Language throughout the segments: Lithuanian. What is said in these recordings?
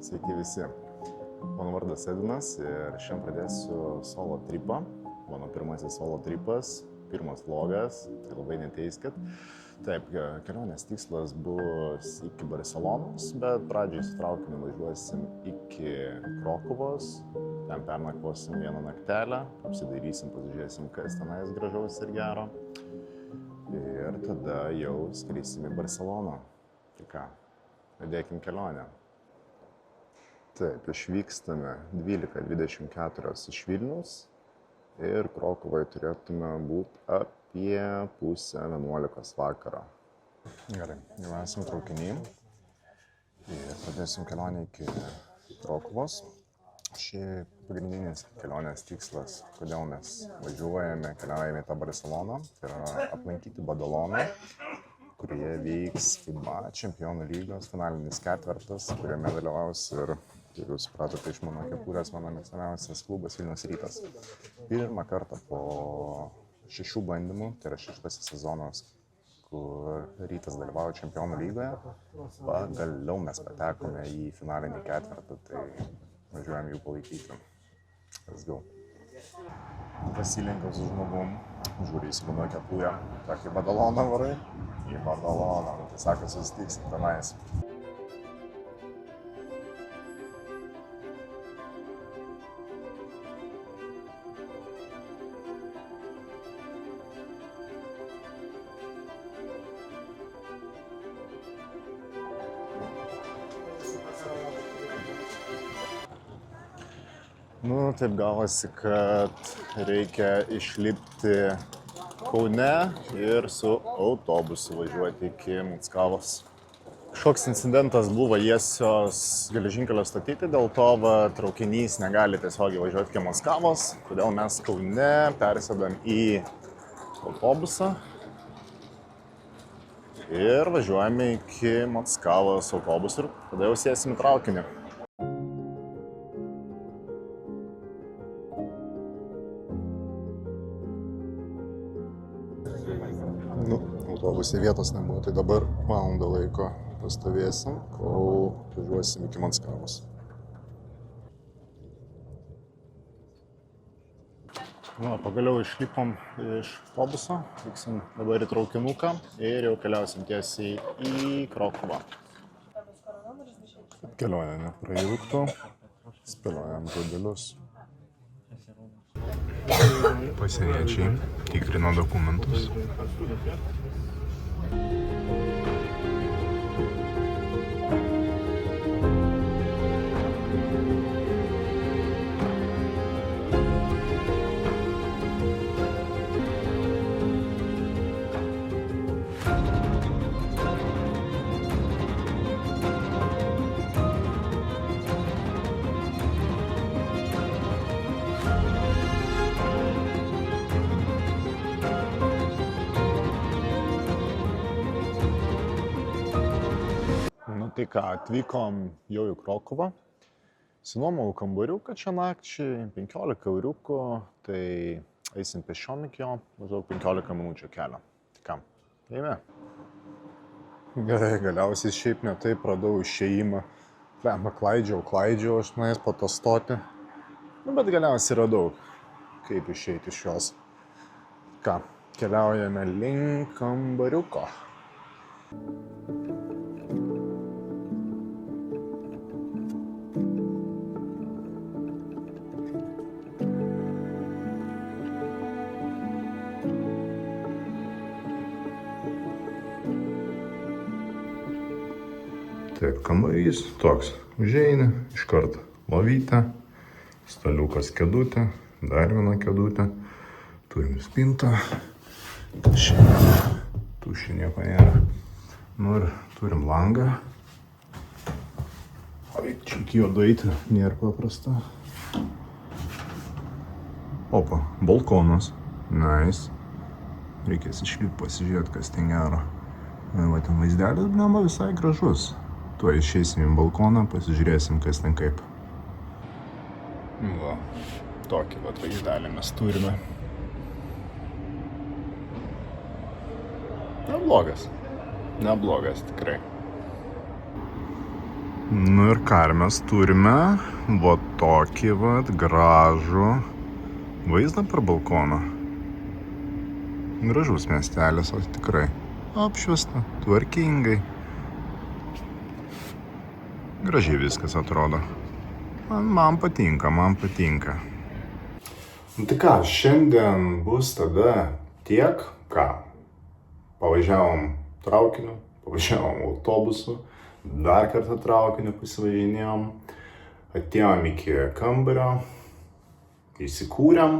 Sveiki visi. Mano vardas Edvinas ir šiandien pradėsiu solo tripą. Mano pirmasis solo tripas, pirmas vlogas, tai labai neteiskit. Taip, kelionės tikslas bus iki Barselonos, bet pradžiai su traukiniu važiuosim iki Krokuvos. Ten pernakvosim vieną naktelę, apsidairysim, pasižiūrėsim, kas tenais gražaus ir gero. Ir tada jau skrisim į Barseloną. Tai ką, pradėkim kelionę. Taip, išvykstame 12:24 iš Vilniaus ir Krokuvai turėtume būti apie 10:30 vakaro. Gerai, jau esame traukiniai ir pradėsim kelionę iki Krokuvos. Šiaip pagrindinis kelionės tikslas, kodėl mes keliaujame į tą Barceloną, tai yra aplankyti Badaloną, kurioje vyks FIBA Čempionų lygos finalinis ketvertas, kuriame dalyvaus ir, jeigu supratote iš mano kepurės, mano mėgstamiausias klubas Vilniaus Rytas. Pirmą kartą po 6 bandymų, tai yra 6. sezonas, kur Rytas dalyvauja Čempionų lygoje, pagaliau mes patekome į finalinį ketvertą, tai važiuojam jų palaikyti. Let's go. Pasilenkiau su žmogum, žiūrėsiu mano kepurę, tokį Badaloną varai. Į Badaloną, tai sako, susitiksim tenais. Taip gavosi, kad reikia išlipti Kaune ir su autobusu važiuoti iki Mockavos. Kažkoks incidentas buvo Jiesios geležinkelio statyti, dėl to traukinys negali tiesiogiai važiuoti iki Mockavos, todėl mes Kaune persėdam į autobusą ir važiuojame iki Mockavos autobusu ir tada jau sėsim į traukinį. Autobusė vietos nebuvo, tai dabar valandą laiko pastovėsim, kol važiuosim iki Mockavos. Pagaliau išlipom iš autobuso, vyksim dabar į traukinuką ir jau keliausim tiesiai į Krokuvą. Kelionė neprailgtų, spėliojam žodelius. Pasieniečiai tikrino dokumentus. Tai ką, atvykom jau į Krokuvą, sinuomojau kambariuką čia nakčiai, 15 euriukų, tai eisim pešiom iki jo, maždaug 15 minučių kelio. Tai ką, eime? Gerai, galiausiai šiaip ne taip radau išėjimą, klaidžiau aš nuėjęs po to stoti, bet galiausiai radau, kaip išeiti iš jos. Ką, keliaujame link kambariuko. Taip, kambarys toks, užeini, iškart lovytė, staliukas kėdutė, dar viena kėdutė, turim spintą, tuščiai nieko nėra. Ir turim langą, čia iki jo daeiti, nėra paprasta. Opa, balkonas, nice, reikės išlipti pasižiūrėti, kas ten gero. Va, ten vaizdelis, blema, visai gražus. Tuo išeisim į balkoną, pasižiūrėsim, kas ten kaip. Va, tokį vaizdelį mes turime. Neblogas tikrai. Nu ir ką, ir mes turime va tokį va gražų vaizdą per balkoną. Gražus miestelis, o tikrai apšviesta, tvarkingai. Gražiai viskas atrodo. Man patinka. Nu tai ką, šiandien bus tada tiek, ką. Pavažiavom traukiniu, pavažiavom autobusu, dar kartą traukiniu pasivažinėjom, atėjom iki kambario, įsikūrėm.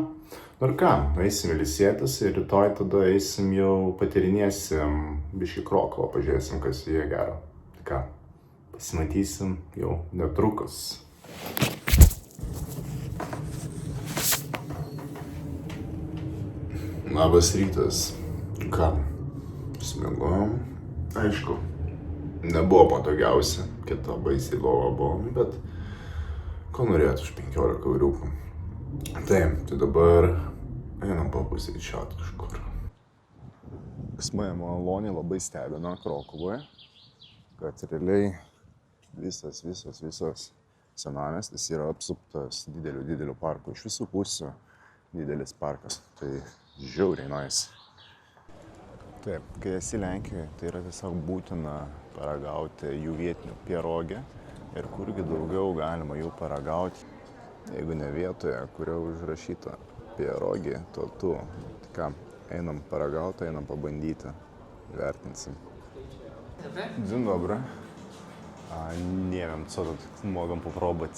Ir ką, eisim ilsėtis ir rytoj tada eisim jau patyrinėsim biškį Krokuvą, pažiūrėsim, kas jie gero. Tai ką, pasimatysim jau netrukus. Labas rytas. Ką, smiegojom? Aišku, nebuvo patogiausia, kita baisiai lova buvo, bet ko norėt už 15 euriukų. Taip, tai dabar einam papusryčiaut kažkur. Kas mane maloniai labai stebino Krokuvoje, kad realiai visas senamiestis yra apsuptas dideliu parku. Iš visų pusių didelis parkas. Tai žiauriai nice. Taip, kai esi Lenkijoje, tai yra tiesiog būtina paragauti jų vietinių pierogę. Ir kurgi daugiau galima jų paragauti, jeigu ne vietoje, kurio užrašyta pierogė, to tu. Tai ką, einam paragauti, einam pabandyti, vertinsim. Dzień dobry. Nie wiem, co to mogą popróbować.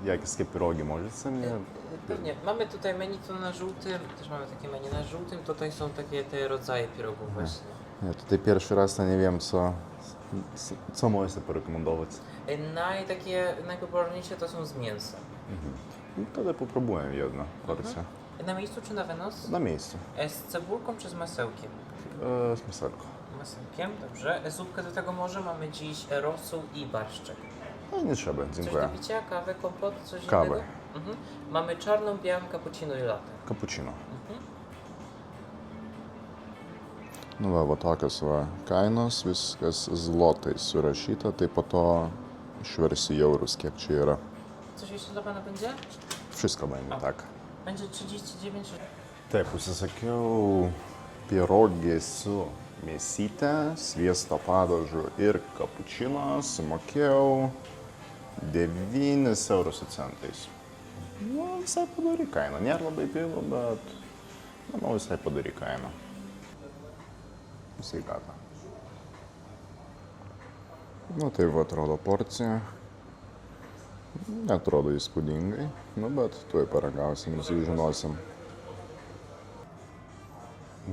Jakie pierogi możecie mnie? Pewnie. Mamy tutaj menu to na żółtym, też mamy takie menu na żółtym, tutaj są takie te rodzaje pierogów właśnie. Ja tutaj pierwszy raz, to nie wiem, co możecie porekomendować. Takie najpopularniejsze to są z mięsa. No to popróbuję jedno porcję. Na miejscu czy na wynos? Na miejscu. Z cebulką czy z masełkiem? Z masełką. Masełkiem, dobrze. Zupkę do tego może mamy dziś rosół i barszczek. No nie trzeba, dziękuję. Coś do picia? Kawę, kompot, coś Kawę. innego? Mamy czarną, białą, cappuccino i latte. Cappuccino. Nu va tokios va kainos, viskas zlotais surašyta, tai po to išversiu į eurus, kiek čia yra. Coś jeszcze dla pana będzie? Wszystko będzie, tak. Będzie 39. Taip, užsisakiau pierogį su mėsyte, sviesto padažu ir kapučino, sumokėjau 9 eurų su centais. Nu, visai padori kaina. Nėra labai pigu, bet manau visai padori kaina. Sveikatą. Nu, tai va atrodo porcija. Neatrodo įspūdingai, nu, bet tuoj paragausim, sužinosim.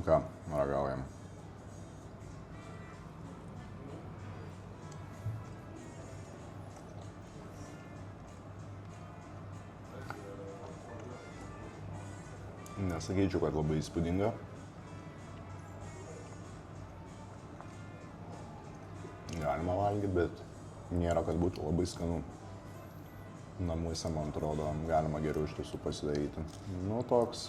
Ką, ragaujam. Nesakyčiau, kad labai įspūdinga. Galima valgyti, bet nėra, kad būtų labai skanu. Namuose, man atrodo, galima geriau iš tiesų pasidaryti. Nu, toks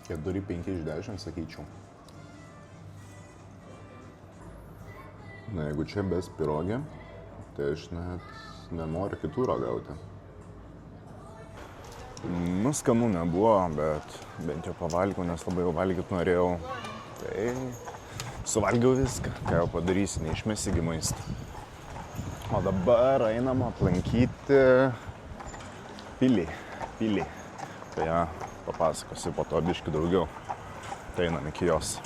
4-5 iš 10, sakyčiau. Na, jeigu čia bez pirogė, tai aš net nenoriu kitų ragauti. Nu, skanu nebuvo, bet bent jau pavalgiau, nes labai jau valgyti norėjau. Tai suvalgiau viską, ką jau padarysi, neišmesi gi maistą. O dabar einam aplankyti pilį. Tai ja, papasakosiu po to biškį daugiau. Tai einam iki jos.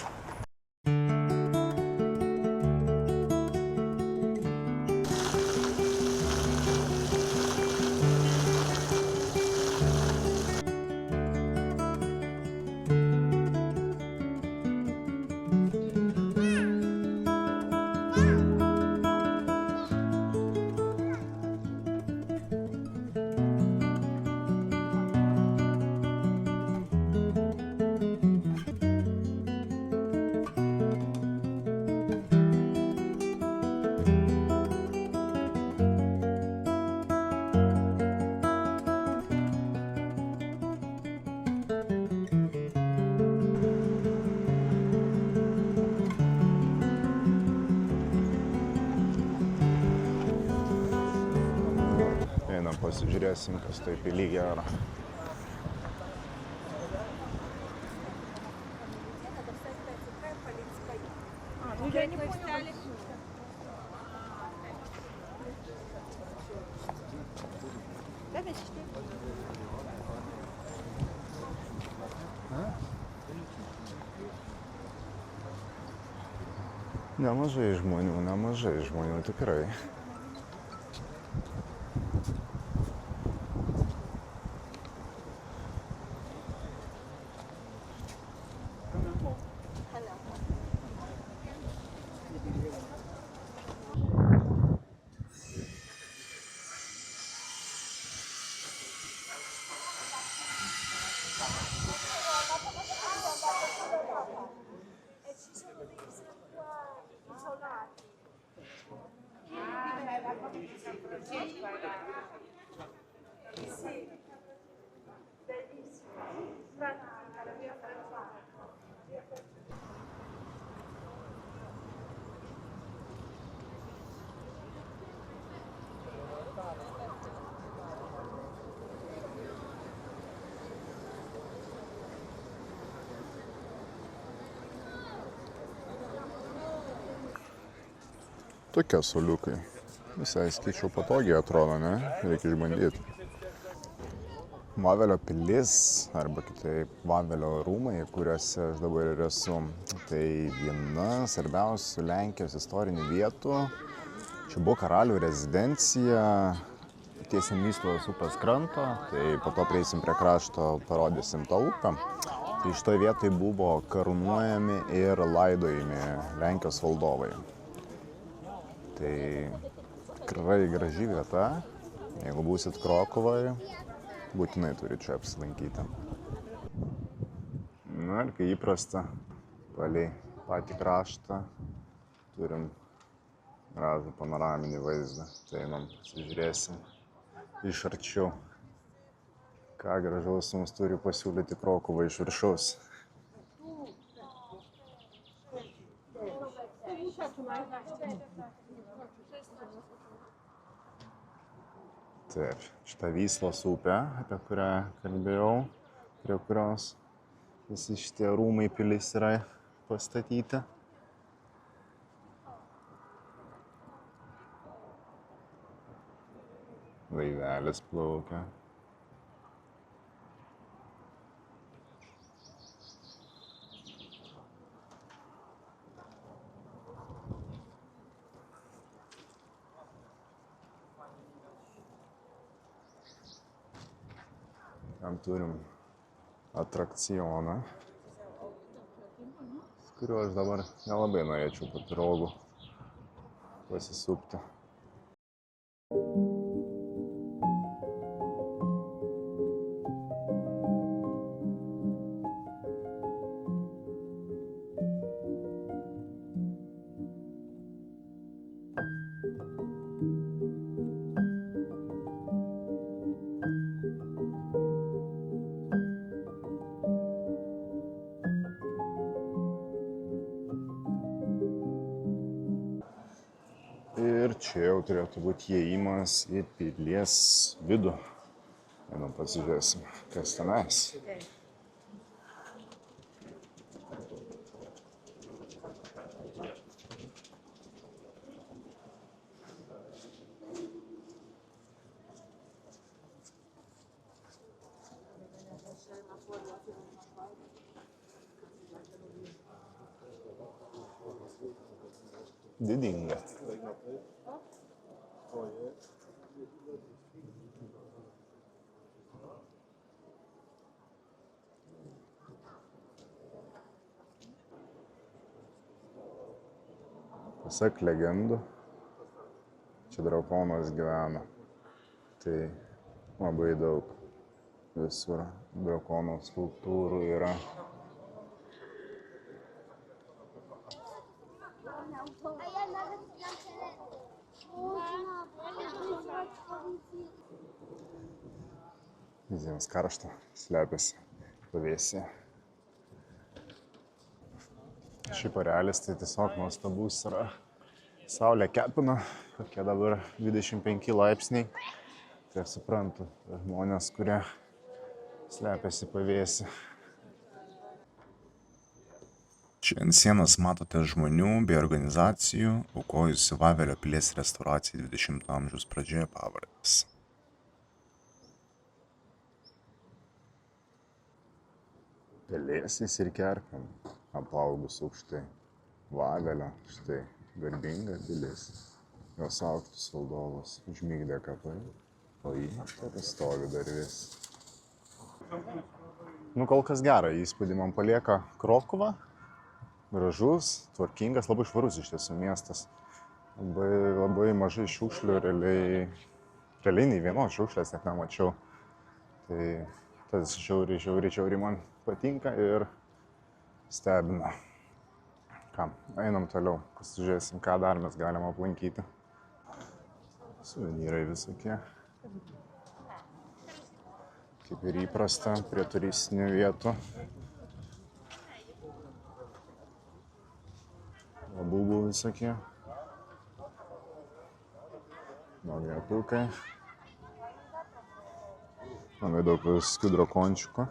Pasižiūrėsim, kas tai pily gero. Nemažai žmonių tikrai. Tokie suoliukai. Visai skaičiau patogiai atrodo, ne? Reikia išbandyti. Vavelio pilis, arba kitaip Vavelio rūmai, kuriuose aš dabar ir esu, tai viena svarbiausių Lenkijos istorinių vietų. Čia buvo karalių rezidencija, tiesiai Vyslos upės kranto, tai po to prieisim prie krašto, parodysim tą upę. Tai šitoje vietoje buvo karūnuojami ir laidojami Lenkijos valdovai. Tai tikrai graži vieta, jeigu būsit Krokuvoje, būtinai turi čia apsilankyti. Na ir kai įprasta, palei patį kraštą turim gražų panoraminį vaizdą. Tai einam, pasižiūrėsim iš arčiau, ką gražaus mums turi pasiūlyti Krokuva iš viršaus. Taip, šitą Vyslos upę, apie kurią kalbėjau, prie kurios visi šitie rūmai pilis yra pastatyti. Laivelis plaukia. Tam turim atrakcioną, su kuriuo aš dabar nelabai norėčiau po pirogų pasisupti. Ir čia jau turėtų būti įėjimas į pilies vidų. Einam pasižiūrėsim, kas tenais. Didinga. Pasak legendų, čia drakonas gyvena. Tai labai daug visur drakono skulptūrų yra. Visiems karšta, slepiasi pavėsyje. Šiaip orealis tai tiesiog nuostabus yra. Saulė kepina, kokie dabar 25 laipsniai. tiek suprantu žmonės, kurie slepiasi pavėsi. Čia ant sienos matote žmonių bei organizacijų aukojusių Vavelio pilies restauracijai 20 amžiaus pradžioje pavardės. Pelėsiais ir kerpėm apaugus aukštai. Vavelio, štai, garbinga pilis. Jos aukštus valdovus užmygdė kapai, o jį tada stovi dar vis. Kol kas gerą įspūdį man palieka Krokuva. Gražus, tvarkingas, labai švarus iš tiesų miestas. Labai mažai šiukšlių, realiai nei vienos šiukšlės net nemačiau. Tai tas žiauriai man patinka ir stebina. Einam toliau, pasižiūrėsim, ką dar mes galim aplankyti. Suvenyrai visokie. Kaip ir įprasta prie turistinių vietų. Labūbų visokie. Naujakukai. Labai daug visokių drakončiukų.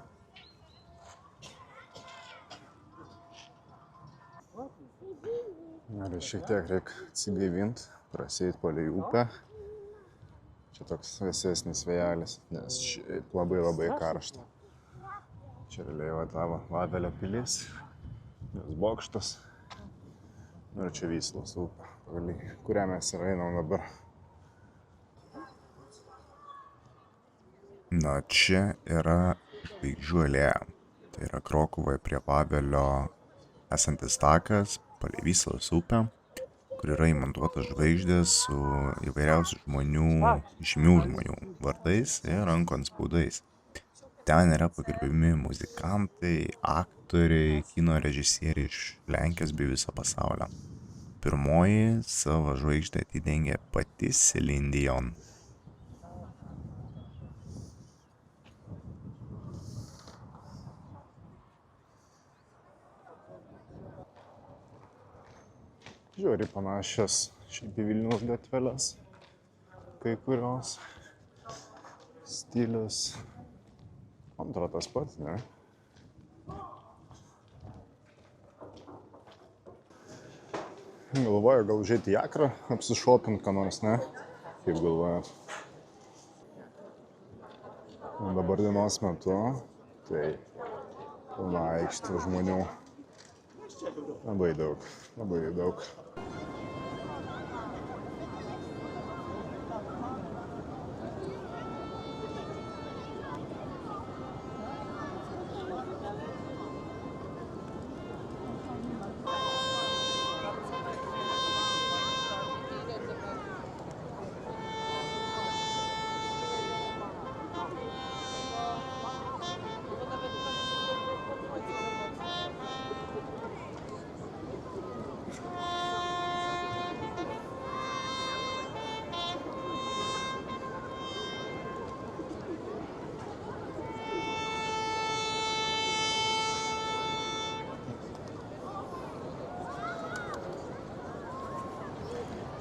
Ir šiek tiek reikia atsigaivinti, praseit palei upę. Čia toks vėsesnis vėjelis, nes šiaip labai karšta. Čia realiai tavo Vavelio pilis, jos bokštas. Ir čia Vyslos upė, kurią mes ir einam dabar. Čia yra Žvaigždžių alėja. Tai yra Krokuvoje prie Vavelio esantis takas palei Vyslos upę, kur yra įmontuotas žvaigždės su įvairiausių žmonių, žymių žmonių vardais ir rankų antspaudais. Ten yra pagerbiami muzikantai, aktoriai, kino režisieriai iš Lenkijos bei viso pasaulio. Pirmoji savo žvaigždę atidengė pati Celine Dion. Žiūri panašios šiaip į Vilniaus gatveles, kai kurios stilius. Man atrodo tas pats, ne? Galvoju, gal užėti į Akrą, apsišopint, ką nors, ne? Kaip galvojat? Dabar dienos metu, tai pilna aikštė žmonių. Labai daug.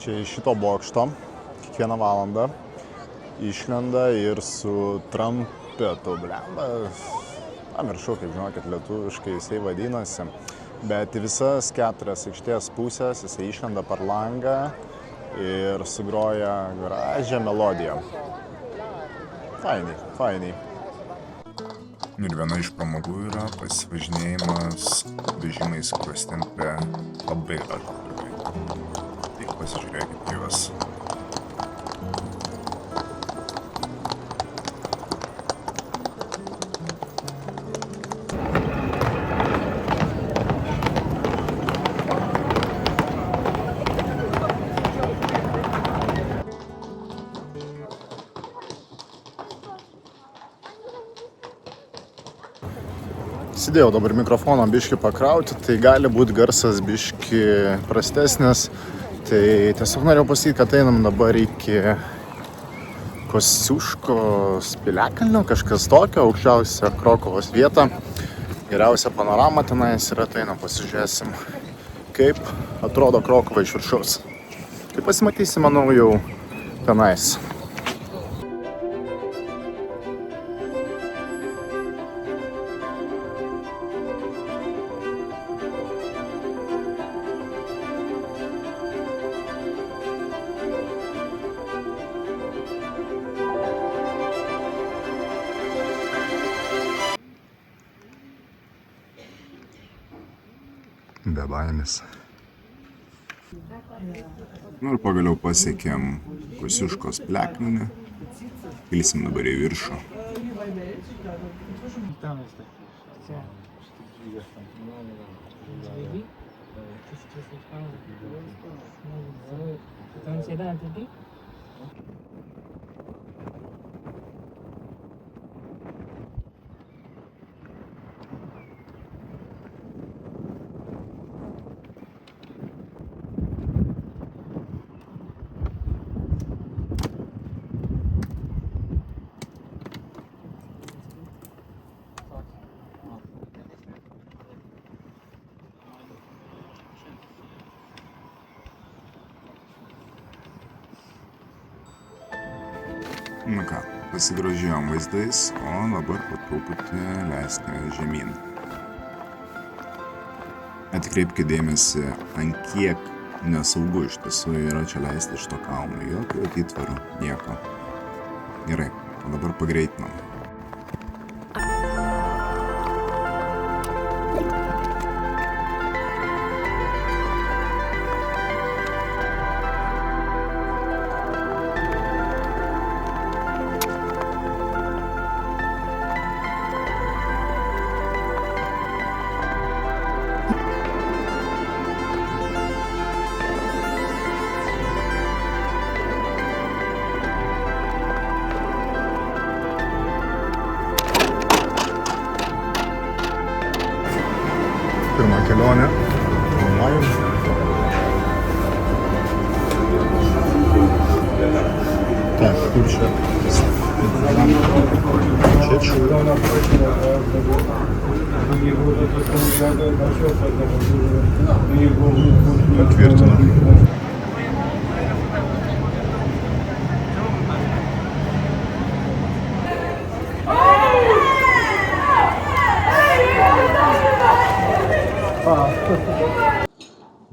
Čia iš šito bokšto kiekvieną valandą išlenda ir su trampetu, blemba. Pamiršau, kaip žinokit, lietuviškai jisai vadinasi. Bet visas 4 aikštės pusės jisai išlenda per langą ir sugroja gražią melodiją. Fainiai. Ir viena iš pramogų yra pasivažinėjimas vežimais, kuriuos tempia labai gražų. Pasižiūrėkit juos. Įsidėjau dabar mikrofoną biškį pakrauti, tai gali būti garsas biškį prastesnis. Tai tiesiog norėjau pasakyti, kad einam dabar iki Kosciuškos piliakalnio, kažkas tokio, aukščiausia Krokuvos vieta. Geriausia panorama tenais yra, tai einam pasižiūrėsim, kaip atrodo Krokuva iš viršaus. Tai pasimatysim, manau, jau tenais. be baimės. Nu ir pagaliau pasiekėm Kosciuškos piliakalnį. Kilsim dabar į viršų. Nu ką, pasigrožėjom vaizdais, o dabar po truputį leiskime žemyn. Atkreipkite dėmesį, ant kiek nesaugu iš tiesų yra čia leisti iš to kalno. Jokių atitvarų, nieko. Gerai, o dabar pagreitinam. Pirma kelionė. Tramvajum. Так, kur čia? Patvirtinu.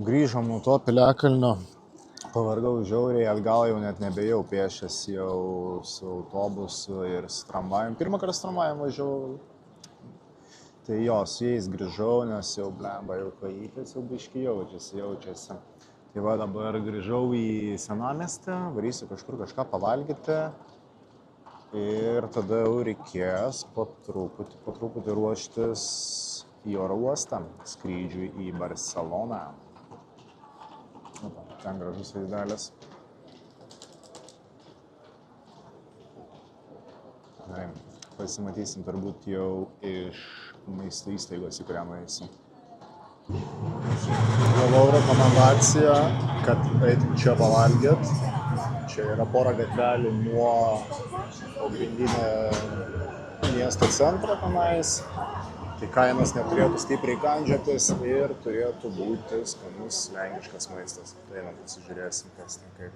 Grįžom nuo to piliakalnio, pavargau žiauriai, atgal jau net nebejau pėsčias, jau su autobusu ir su tramvajum. Pirmą kartą su tramvajum važiavau, tai jo, su jais grįžau, nes jau blemba, jau kojytės jau biški jaučiasi. Tai va, dabar grįžau į senamiestį, varysiu kažkur kažką pavalgyti ir tada jau reikės po truputį ruoštis į oro uostą, skrydžiui į Barceloną. Ten gražus vaizdelis. Gerai, pasimatysim turbūt jau iš maisto įstaigos, į kurią nueisim. Gavau rekomendaciją, kad eitum čia pavalgyt. Čia yra pora gatvelių nuo pagrindinio miesto centro tenais. Tai kainos neturėtų stipriai kandžiotis ir turėtų būti skanus lenkiškas maistas. Tai einam pasižiūrėsim, kas ten kaip.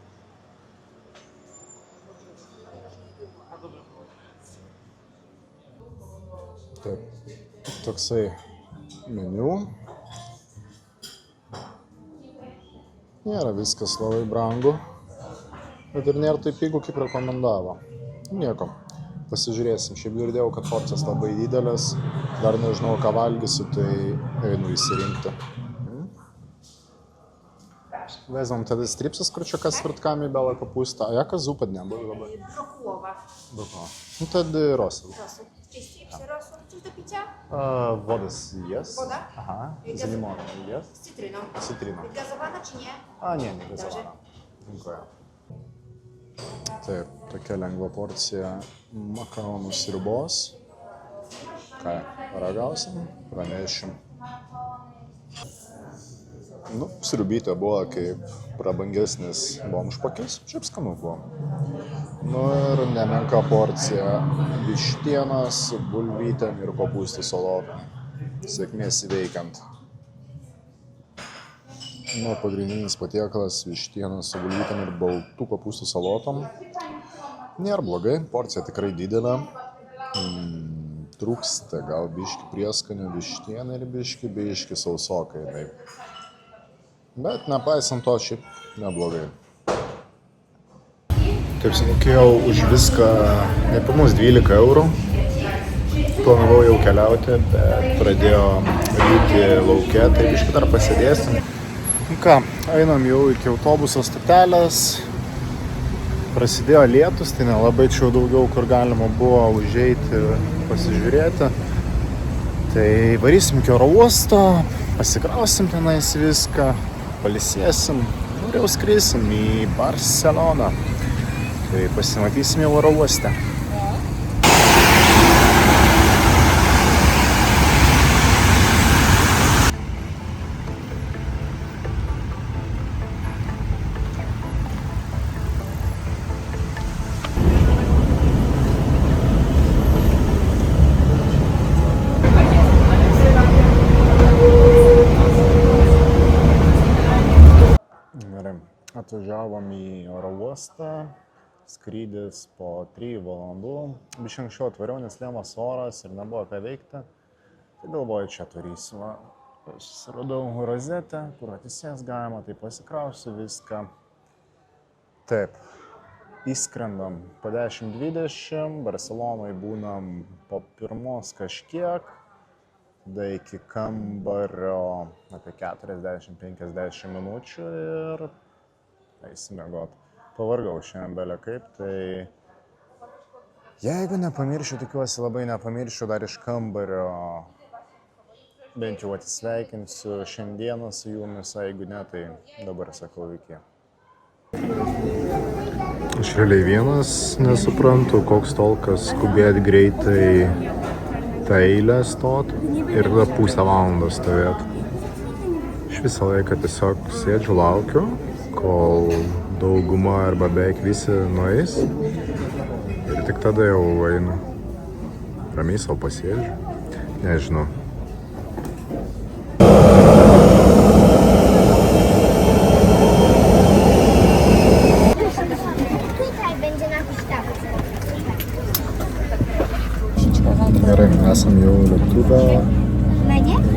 Taip, toksai meniu. Nėra viskas labai brangu, bet ir nėra taip pigu, kaip rekomendavo. Nieko. Pasižiūrėsim. Šiaip girdėjau, kad porcijos labai didelės. Dar nežinau, ką valgysiu, tai einu įsirinkti. Wezmą wtedy stripsy z kurczaka z frytkami, biała kapusta. A jaka zupa dnia była? Brokułowa. Brokuła. No wtedy rosół. Rosół. Czy stripsy rosół? Coś do picia? Woda jest. Woda? Aha. Z limonem jest? Z cytryną. Z cytryną. Gazowana czy nie? A nie gazowana. Dziękuję. Taip, tokia lengva porcija makaronų sriubos. Ką, paragausim, pranešim. Nu, sriubytė buvo kaip prabangesnis bomžpakis, šiaip skanu buvo. Nu ir nemenka porcija vištienos su bulvytėm ir kopūstų salotom. Sėkmės įveikiant. Nu, pagrindinis patiekalas vištienos su bulvytėm ir baltų kopūstų salotom. Nėra blogai, porcija tikrai didelė. Trūksta gal biški prieskanių vištienai ir biški sausokai. Bet nepaisant to šiaip neblogai. Taip, sumokėjau už viską nepilnus 12 eurų. Planavau jau keliauti, bet pradėjo Būti laukia, tai biškį dar pasėdėsim. Nu ką, einam jau iki autobuso stotelės. Prasidėjo lietus, tai nelabai čia daugiau, kur galima buvo užeiti pasižiūrėti. Tai varysim iki oro uosto, pasikrausim tenais viską, pailsėsim ir jau skrisim į Barceloną. Tai pasimatysim jau oro uoste. Gerai, atvažiavom į oro uostą, skrydis po 3 valandų. Biškai anksčiau atvariau, nes lėmas oras ir nebuvo ką veikti. Tai galvoju, čia atvarysim. Susiradau rozetę, kur atsisės galima, tai pasikrausiu viską. Taip, įskrendam po 10:20, Barcelonoje būnam po 1 kažkiek. Tada iki kambario apie 40-50 minučių ir eisim miegot. Pavargau šiandien belė kaip, tai jeigu nepamiršiu, tikiuosi labai nepamiršiu dar iš kambario, bent jau atsisveikinsiu šiandieną su jumis, jeigu ne, tai dabar sakau iki. Aš realiai vienas nesuprantu, koks tolkas skubėti greitai tą eilę stot ir tada pusę valandos stovėt. Aš visą laiką tiesiog sėdžiu, laukiu, kol dauguma arba beveik visi nueis ir tik tada jau einu. Ramiai savo pasėdžiu. Nežinau. Gerai, esam jau lėktuve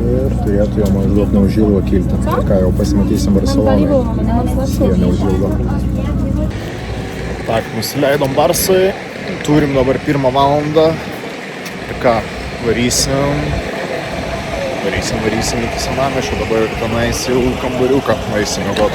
ir turėtų jau maždaug neužilgo kilti. Tai ką, jau pasimatysim Barcelonoje. Jie neužilgo. Tak, nusileidom Barsai. Turim dabar 1 valandą. Ir ką, varysim iki senamiesčio. Dabar ir tenais jau kambariuką eisim miegot.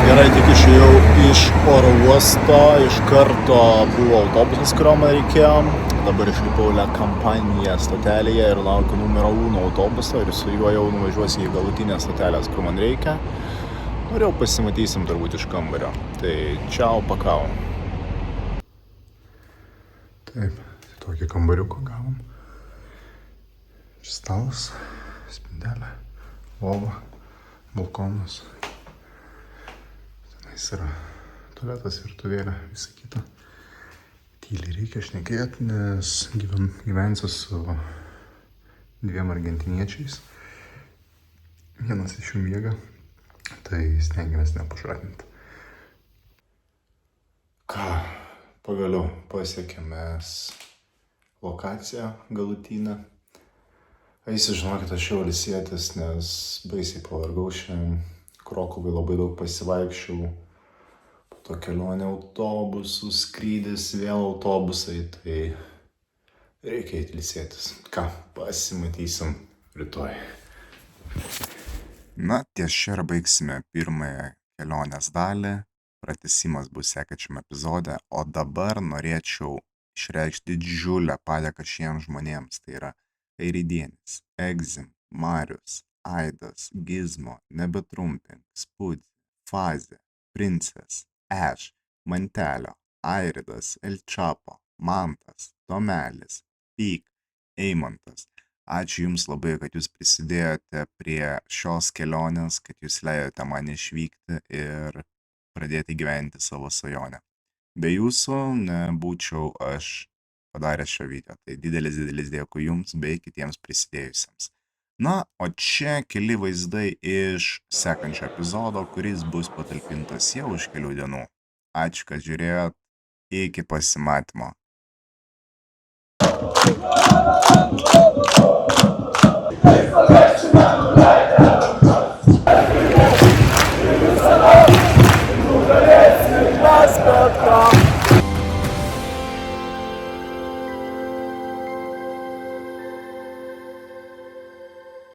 Gerai, tik išėjau iš oro uosto, iš karto buvo autobusas, kurio man reikėjo. Dabar išlipau Le Campania stotelėje ir laukiu numero 1 autobuso ir su juo jau nuvažiuosiu į galutinę stotelės, kur man reikia. Ir jau pasimatysim turbūt iš kambario. Tai čiau, pakau. Taip, tokį kambariuką gavom. Čia stalas, spindelė, lova, balkonas. Tenais yra tualetas, virtuvėlė, visa kita. Tyliai reikia šnekėti, nes gyvensiu su 2 argentiniečiais. Vienas iš jų miega, tai stengiamės nepažadinti. Ką, pagaliau pasiekėme lokaciją galutinę. Eisiu, žinokit, aš jau ilsėtis, nes baisiai pavargau šiandien. Krokuvai labai daug pasivaikščiau. To kelionė autobusų, skrydis, vėl autobusai, tai reikia ilsėtis. Ką, pasimatysim rytoj. Na, ties čia ir baigsime pirmąją kelionės dalį. Pratęsimas bus sekančiame epizode, o dabar norėčiau išreikšti didžiulę padėką šiems žmonėms. Tai yra Airidienis, Exim, Marius, Aidas, Gizmo, Nebetrumpink, Spudzi, Fazė, Princess, Eš, Mantelio, Airidas, Elčapo, Mantas, Tomelis, Pyk, Eimantas. Ačiū Jums labai, kad Jūs prisidėjote prie šios kelionės, kad Jūs leidote man išvykti ir pradėti gyventi savo svajonę. Be Jūsų nebūčiau aš padaręs šio video. Tai didelis dėkui Jums bei kitiems prisidėjusiems. Na, o čia keli vaizdai iš sekančio epizodo, kuris bus patalpintas jau už kelių dienų. Ačiū, kad žiūrėjot. Iki pasimatymo.